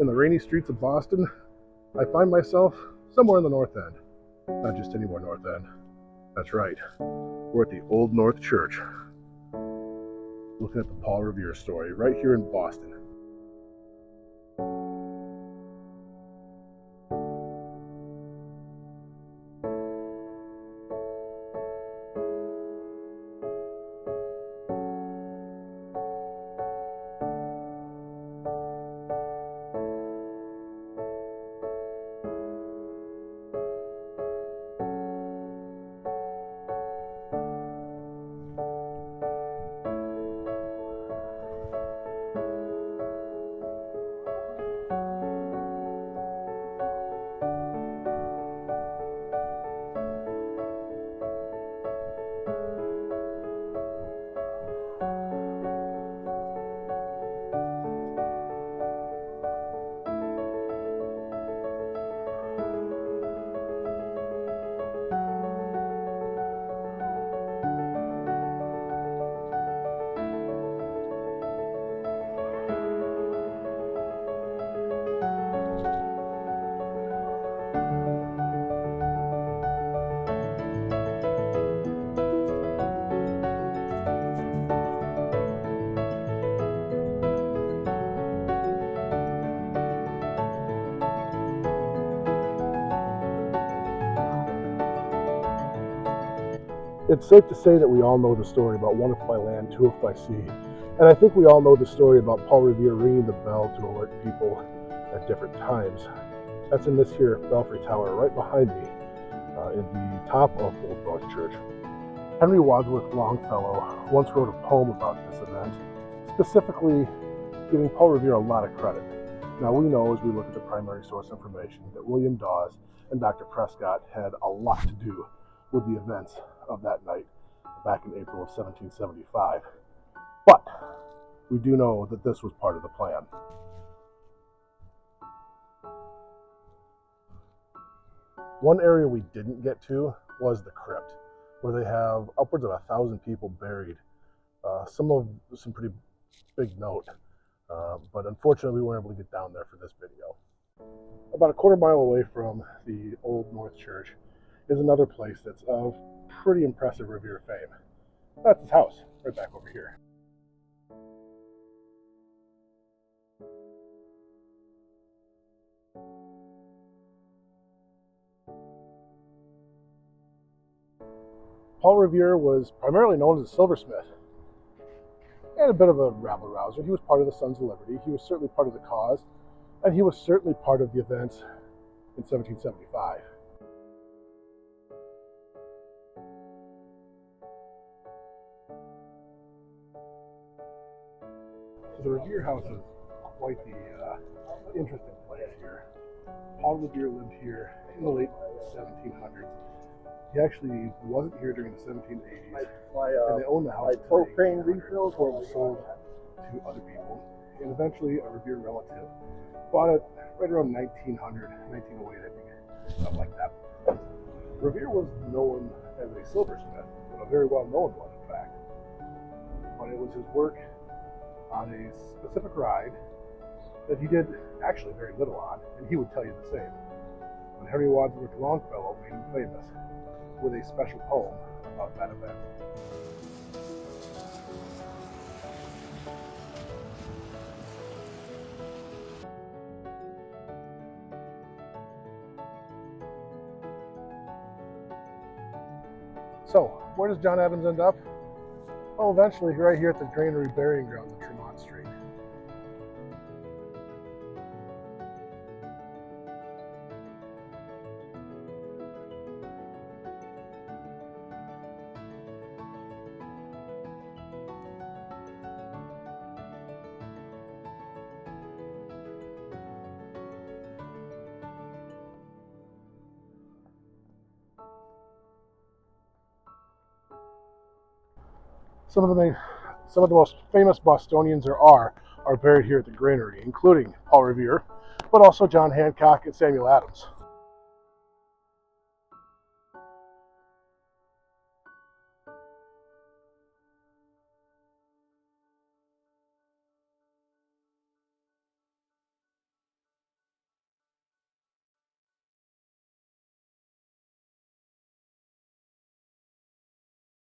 in the rainy streets of Boston, I find myself somewhere in the North End. Not just any more North End. That's right. We're at the Old North Church, looking at the Paul Revere story right here in Boston. It's safe to say that we all know the story about one if by land, two if by sea. And I think we all know the story about Paul Revere ringing the bell to alert people at different times. That's in this here belfry tower right behind me, in the top of Old North Church. Henry Wadsworth Longfellow once wrote a poem about this event, specifically giving Paul Revere a lot of credit. Now we know as we look at the primary source information that William Dawes and Dr. Prescott had a lot to do with the events of that night back in April of 1775. But we do know that this was part of the plan. One area we didn't get to was the crypt, where they have upwards of 1,000 people buried. Some pretty big note, but unfortunately we weren't able to get down there for this video. About a quarter mile away from the Old North Church is another place that's of pretty impressive Revere fame. That's his house, right back over here. Paul Revere was primarily known as a silversmith and a bit of a rabble-rouser. He was part of the Sons of Liberty. He was certainly part of the cause, and he was certainly part of the events in 1775. The Revere house is quite the interesting place here. Paul Revere lived here in the late 1700s. He actually wasn't here during the 1780s, and they owned the house until the 1800s before it was sold to other people. And eventually a Revere relative bought it right around 1900, 1908, I think, something like that. Revere was known as a silversmith, a very well-known one, in fact. But it was his work on a specific ride that he did actually very little on, and he would tell you the same. But Henry Wadsworth Longfellow made him famous with a special poem about that event. So, where does John Evans end up? Well, eventually, right here at the Granary Burying Grounds on Tremont Street. Some of the most famous Bostonians there are buried here at the Granary, including Paul Revere, but also John Hancock and Samuel Adams.